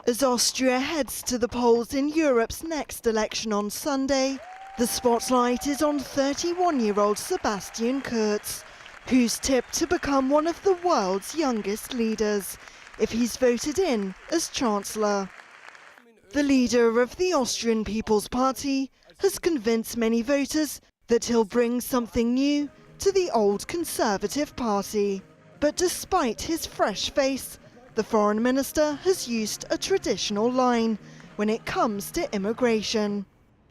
As Austria heads to the polls in Europe's next election on Sunday, the spotlight is on 31-year-old Sebastian Kurz, who's tipped to become one of the world's youngest leaders if he's voted in as Chancellor. The leader of the Austrian People's Party has convinced many voters that he'll bring something new to the old Conservative Party. But despite his fresh face, the foreign minister has used a traditional line when it comes to immigration.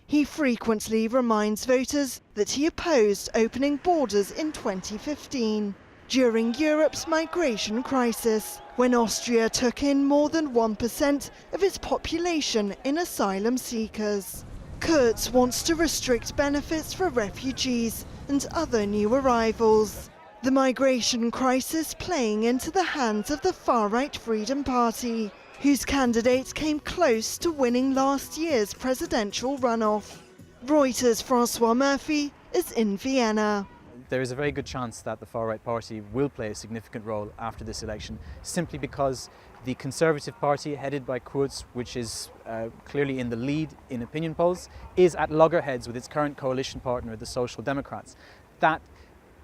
He frequently reminds voters that he opposed opening borders in 2015, during Europe's migration crisis, when Austria took in more than 1% of its population in asylum seekers. Kurz wants to restrict benefits for refugees and other new arrivals. The migration crisis playing into the hands of the far-right Freedom Party, whose candidate came close to winning last year's presidential runoff. Reuters' Francois Murphy is in Vienna. There is a very good chance that the far-right party will play a significant role after this election, simply because the Conservative Party, headed by Kurz, which is clearly in the lead in opinion polls, is at loggerheads with its current coalition partner, the Social Democrats. That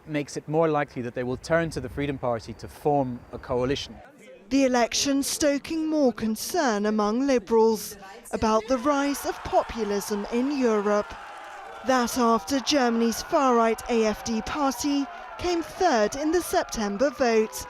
makes it more likely that they will turn to the Freedom Party to form a coalition. The election stoking more concern among liberals about the rise of populism in Europe. That after Germany's far-right AfD party came third in the September vote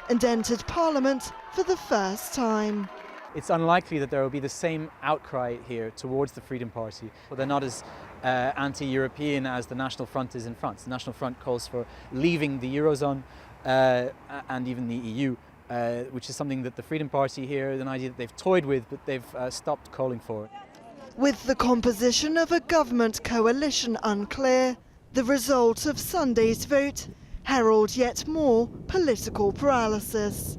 and entered parliament for the first time. It's unlikely that there will be the same outcry here towards the Freedom Party. Well, they're not as anti-European as the National Front is in France. The National Front calls for leaving the Eurozone and even the EU, which is something that the Freedom Party here, an idea that they've toyed with, but they've stopped calling for. With the composition of a government coalition unclear, the result of Sunday's vote heralds yet more political paralysis.